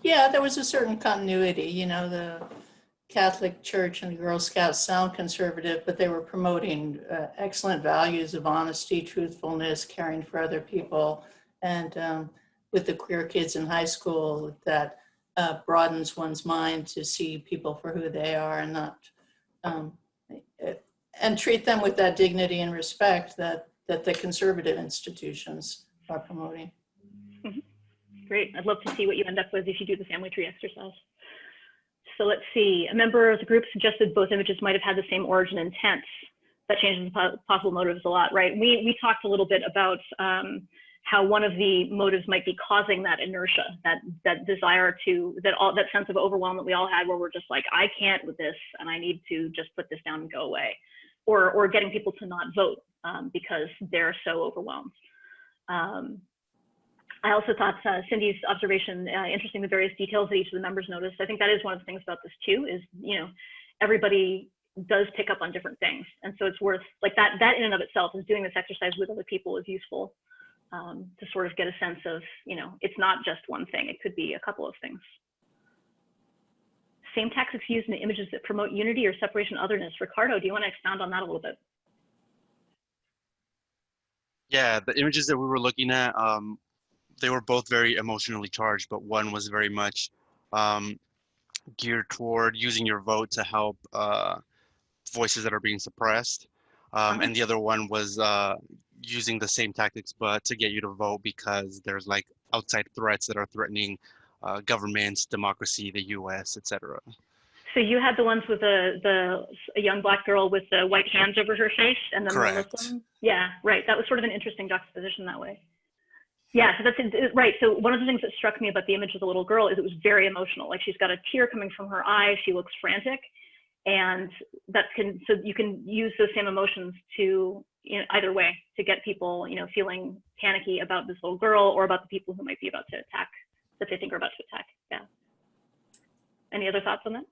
Yeah, there was a certain continuity. The Catholic Church and the Girl Scouts sound conservative, but they were promoting excellent values of honesty, truthfulness, caring for other people. And with the queer kids in high school, that broadens one's mind to see people for who they are and not and treat them with that dignity and respect that the conservative institutions are promoting. Mm-hmm. Great. I'd love to see what you end up with if you do the family tree exercise. So let's see. A member of the group suggested both images might have had the same origin intent. That changes the possible motives a lot, right? We talked a little bit about how one of the motives might be causing that inertia, that desire to, that sense of overwhelm that we all had, where we're just like, I can't with this, and I need to just put this down and go away, or getting people to not vote because they're so overwhelmed. I also thought Cindy's observation interesting, the various details that each of the members noticed. I think that is one of the things about this too, is, you know, everybody does pick up on different things. And so it's worth, like, that in and of itself, is doing this exercise with other people is useful to sort of get a sense of, you know, it's not just one thing, it could be a couple of things. Same tactics used in images that promote unity or separation otherness. Ricardo, do you want to expound on that a little bit? Yeah, the images that we were looking at, they were both very emotionally charged, but one was very much geared toward using your vote to help voices that are being suppressed. And the other one was using the same tactics, but to get you to vote because there's like outside threats that are threatening governments, democracy, the US, etc. So you had the ones with a young Black girl with the white hands over her face, and then Correct. the Muslim. Yeah, right. That was sort of an interesting juxtaposition that way. Yeah, so that's right. So one of the things that struck me about the image of the little girl is it was very emotional. Like, she's got a tear coming from her eye. She looks frantic, and so you can use those same emotions to, you know, either way, to get people, you know, feeling panicky about this little girl or about the people who might be about to attack, that they think are about to attack. Yeah. Any other thoughts on that?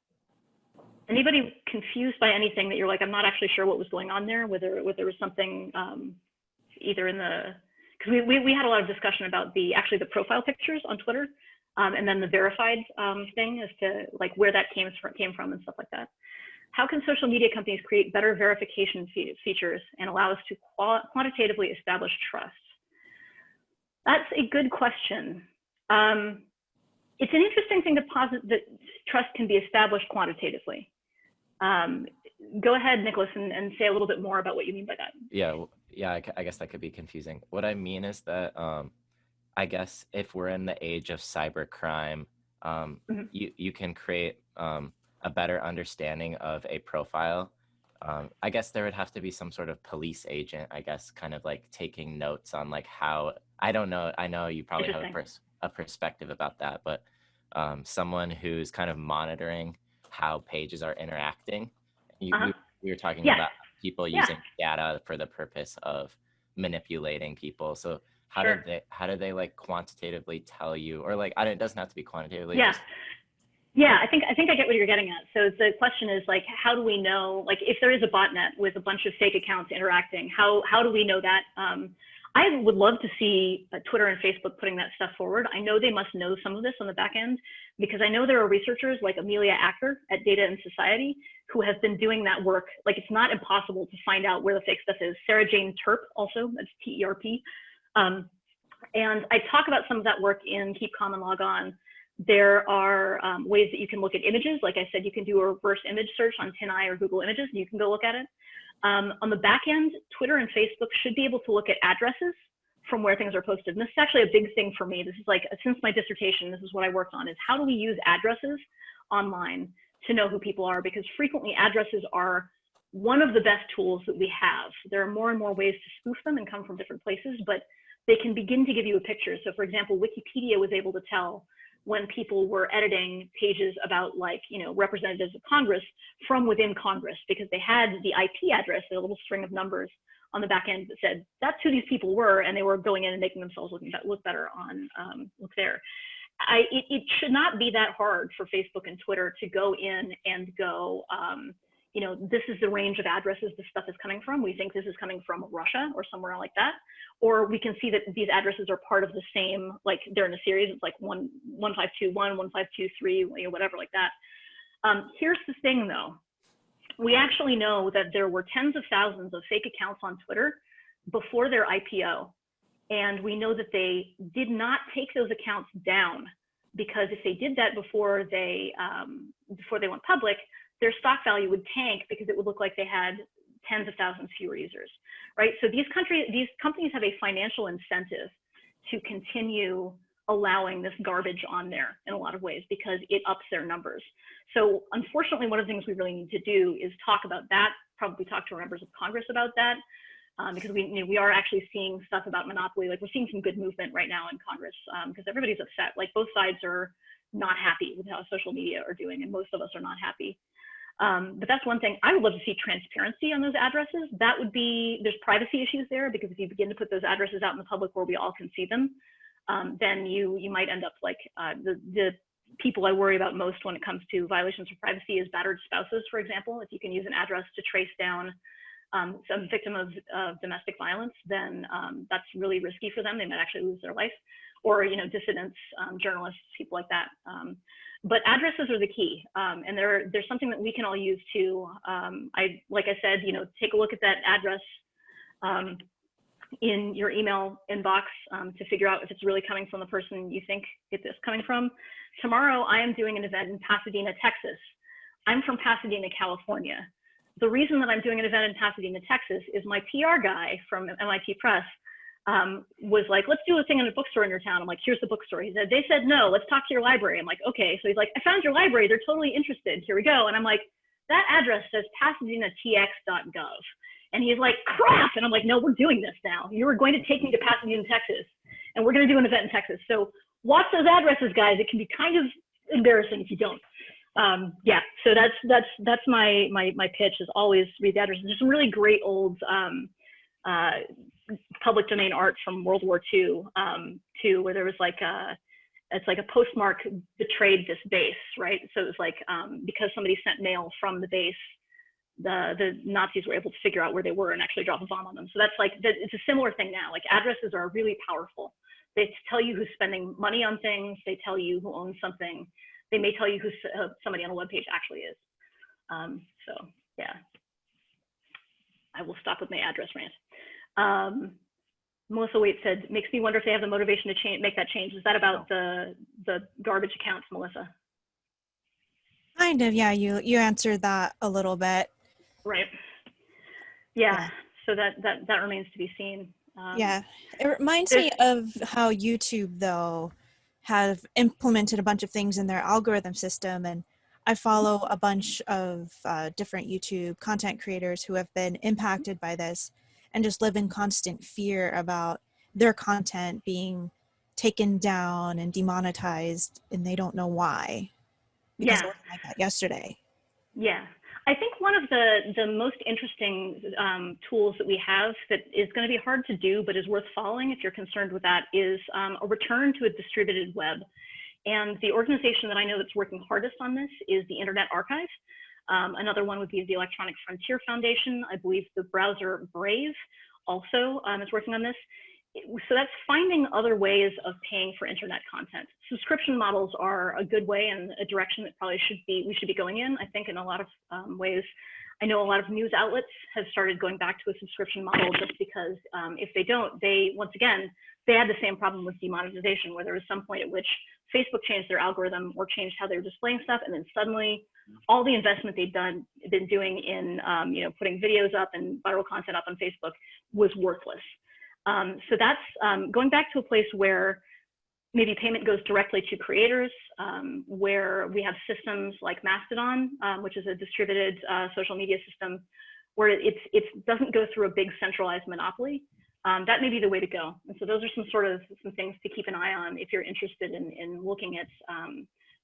Anybody confused by anything that you're like, I'm not actually sure what was going on there, whether there was something either in the, because we had a lot of discussion about actually the profile pictures on Twitter, and then the verified thing as to like where that came from and stuff like that. How can social media companies create better verification features and allow us to quantitatively establish trust? That's a good question. It's an interesting thing to posit that trust can be established quantitatively. Go ahead, Nicholas, and say a little bit more about what you mean by that. Yeah, I guess that could be confusing. What I mean is that I guess if we're in the age of cybercrime, you can create a better understanding of a profile. I guess there would have to be some sort of police agent, I guess, kind of like taking notes on like how, I don't know, I know you probably have a perspective about that, but someone who's kind of monitoring how pages are interacting. We were talking about people using data for the purpose of manipulating people. So how do they like quantitatively tell you, or like, it doesn't have to be quantitatively. Yeah, I think I get what you're getting at. So the question is like, how do we know, like, if there is a botnet with a bunch of fake accounts interacting, how do we know that? I would love to see Twitter and Facebook putting that stuff forward. I know they must know some of this on the back end, because I know there are researchers like Amelia Acker at Data and Society who have been doing that work. Like, it's not impossible to find out where the fake stuff is. Sarah Jane Terp also, that's T-E-R-P. And I talk about some of that work in Keep Calm and Log On. There are ways that you can look at images. Like I said, you can do a reverse image search on TinEye or Google Images, and you can go look at it. On the back end, Twitter and Facebook should be able to look at addresses from where things are posted. And this is actually a big thing for me. This is like, since my dissertation, this is what I worked on, is how do we use addresses online to know who people are? Because frequently addresses are one of the best tools that we have. There are more and more ways to spoof them and come from different places, but they can begin to give you a picture. So for example, Wikipedia was able to tell when people were editing pages about, like, you know, representatives of Congress from within Congress, because they had the IP address, a little string of numbers on the back end that said that's who these people were, and they were going in and making themselves look better on look there. It should not be that hard for Facebook and Twitter to go in and go, you know, this is the range of addresses this stuff is coming from. We think this is coming from Russia or somewhere like that. Or we can see that these addresses are part of the same, like they're in a series. It's like 1521, 1523, you know, whatever like that. Here's the thing though. We actually know that there were tens of thousands of fake accounts on Twitter before their IPO. And we know that they did not take those accounts down, because if they did that before they went public, their stock value would tank, because it would look like they had tens of thousands fewer users, right? So these companies have a financial incentive to continue allowing this garbage on there in a lot of ways because it ups their numbers. So unfortunately, one of the things we really need to do is talk about that, probably talk to our members of Congress about that, because we are actually seeing stuff about monopoly. Like we're seeing some good movement right now in Congress because everybody's upset. Like both sides are not happy with how social media are doing, and most of us are not happy. But that's one thing. I would love to see transparency on those addresses. That would be, there's privacy issues there because if you begin to put those addresses out in the public where we all can see them, then you might end up like the people I worry about most when it comes to violations of privacy is battered spouses, for example. If you can use an address to trace down some victim of domestic violence, then that's really risky for them. They might actually lose their life, or dissidents, journalists, people like that. But addresses are the key, and there's something that we can all use too. Like I said, take a look at that address in your email inbox to figure out if it's really coming from the person you think it's coming from. Tomorrow, I am doing an event in Pasadena, Texas. I'm from Pasadena, California. The reason that I'm doing an event in Pasadena, Texas is my PR guy from MIT Press was like, let's do a thing in a bookstore in your town. I'm like, here's the bookstore. He said, they said, no, let's talk to your library. I'm like, okay. So he's like, I found your library. They're totally interested. Here we go. And I'm like, that address says pasadenatx.gov. And he's like, crap. And I'm like, no, we're doing this now. You were going to take me to Pasadena, Texas, and we're going to do an event in Texas. So watch those addresses, guys. It can be kind of embarrassing if you don't. Yeah, so that's my pitch is always read the addresses. There's some really great old public domain art from World War II too, where there was like it's like a postmark betrayed this base, right? So it was like because somebody sent mail from the base, the Nazis were able to figure out where they were and actually drop a bomb on them. So that's like it's a similar thing now. Like addresses are really powerful. They tell you who's spending money on things. They tell you who owns something. They may tell you who somebody on a web page actually is. So yeah, I will stop with my address rant. Melissa Waite said, makes me wonder if they have the motivation to make that change. Is that about the garbage accounts, Melissa? Kind of, yeah. You answered that a little bit. Right. Yeah. So that remains to be seen. Yeah, it reminds me of how YouTube though have implemented a bunch of things in their algorithm system, and I follow a bunch of different YouTube content creators who have been impacted by this and just live in constant fear about their content being taken down and demonetized, and they don't know why. Because it wasn't like that yesterday. Yeah. I think one of the most interesting tools that we have that is going to be hard to do, but is worth following if you're concerned with that, is a return to a distributed web. And the organization that I know that's working hardest on this is the Internet Archive. Another one would be the Electronic Frontier Foundation. I believe the browser Brave also is working on this. So that's finding other ways of paying for internet content. Subscription models are a good way and a direction that probably we should be going in, I think, in a lot of ways. I know a lot of news outlets have started going back to a subscription model just because if they don't, once again, they had the same problem with demonetization, where there was some point at which Facebook changed their algorithm or changed how they were displaying stuff, and then suddenly all the investment they'd been doing in putting videos up and viral content up on Facebook was worthless. So that's going back to a place where maybe payment goes directly to creators, where we have systems like Mastodon, which is a distributed social media system, where it doesn't go through a big centralized monopoly. That may be the way to go. And so those are some things to keep an eye on if you're interested in looking at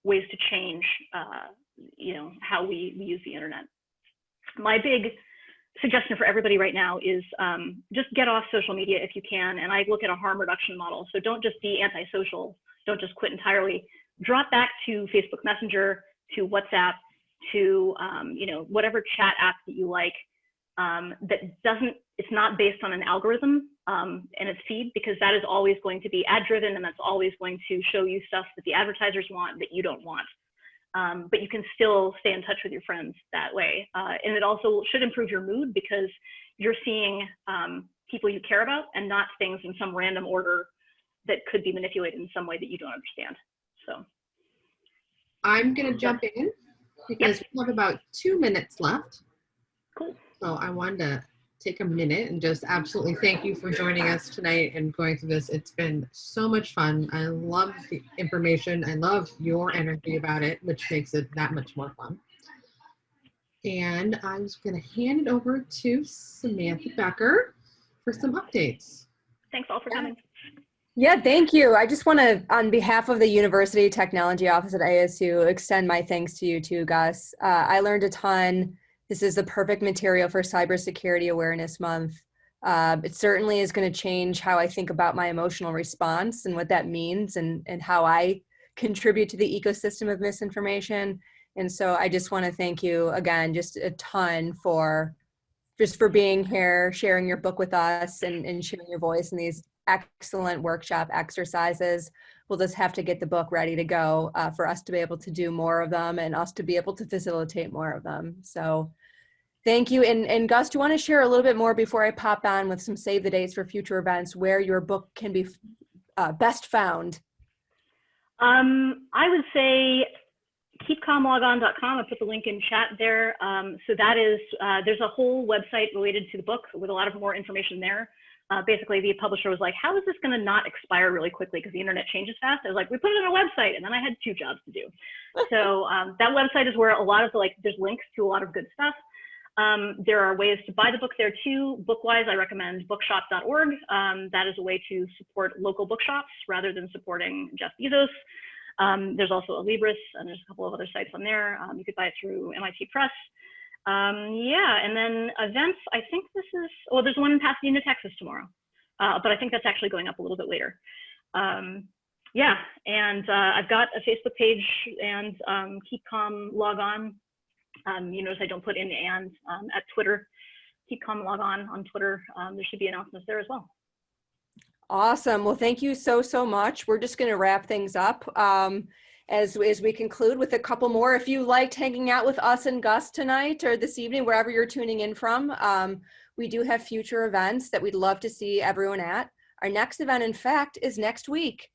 ways to change, how we use the internet. My big suggestion for everybody right now is just get off social media if you can. And I look at a harm reduction model. So don't just be antisocial. Don't just quit entirely. Drop back to Facebook Messenger, to WhatsApp, to whatever chat app that you like it's not based on an algorithm and its feed, because that is always going to be ad driven, and that's always going to show you stuff that the advertisers want that you don't want. But you can still stay in touch with your friends that way. And it also should improve your mood, because you're seeing people you care about and not things in some random order that could be manipulated in some way that you don't understand. So I'm going to jump in because we have about 2 minutes left. Cool. So I wanted to take a minute and just absolutely thank you for joining us tonight and going through this. It's been so much fun. I love the information. I love your energy about it, which makes it that much more fun. And I was going to hand it over to Samantha Becker for some updates. Thanks all for coming. Yeah, thank you. I just want to, on behalf of the University Technology Office at ASU, extend my thanks to you too, Gus. I learned a ton. This is the perfect material for Cybersecurity Awareness Month. It certainly is going to change how I think about my emotional response and what that means and how I contribute to the ecosystem of misinformation. And so I just want to thank you again, just a ton for being here, sharing your book with us and sharing your voice in these excellent workshop exercises. We'll just have to get the book ready to go for us to be able to do more of them and us to be able to facilitate more of them. So thank you. And Gus, do you want to share a little bit more before I pop on with some save the dates for future events where your book can be best found? I would say keepcalmlogon.com. I put the link in chat there. So that is, there's a whole website related to the book with a lot of more information there. Basically, the publisher was like, how is this going to not expire really quickly because the internet changes fast? I was like, we put it on a website, and then I had 2 jobs to do. So that website is where a lot of the, there's links to a lot of good stuff. There are ways to buy the book there too. Book-wise, I recommend bookshop.org. That is a way to support local bookshops rather than supporting Jeff Bezos. There's also a Libris, and there's a couple of other sites on there. You could buy it through MIT Press. Yeah, and then events, I think this is, well, there's one in Pasadena, Texas tomorrow, but I think that's actually going up a little bit later. Yeah, and I've got a Facebook page and Keep Calm Log On. You notice I don't put in and at Twitter. Keep Calm Log On Twitter. There should be announcements there as well. Awesome. Well, thank you so much. We're just going to wrap things up as we conclude with a couple more. If you liked hanging out with us and Gus tonight or this evening, wherever you're tuning in from, we do have future events that we'd love to see everyone at. Our next event, in fact, is next week.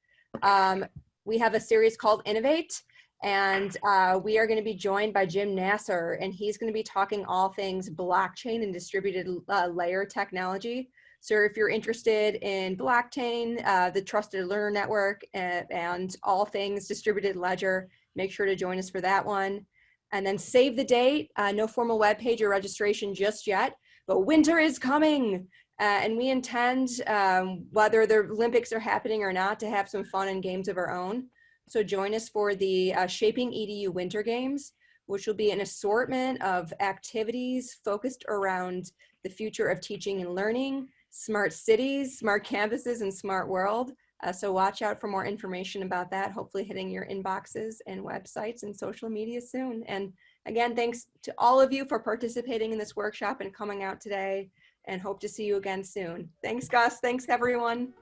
We have a series called Innovate, and we are going to be joined by Jim Nasser, and he's going to be talking all things blockchain and distributed layer technology. So if you're interested in blockchain, the Trusted Learner Network, and all things distributed ledger, make sure to join us for that one. And then save the date, no formal webpage or registration just yet, but winter is coming. And we intend, whether the Olympics are happening or not, to have some fun and games of our own. So join us for the Shaping EDU Winter Games, which will be an assortment of activities focused around the future of teaching and learning, smart cities, smart campuses, and smart world. So watch out for more information about that, hopefully hitting your inboxes and websites and social media soon. And again, thanks to all of you for participating in this workshop and coming out today, and hope to see you again soon. Thanks, Gus. Thanks, everyone.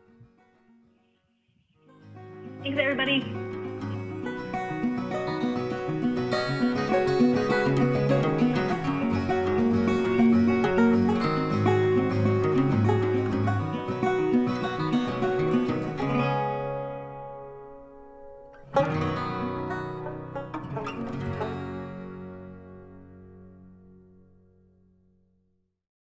Thanks, everybody.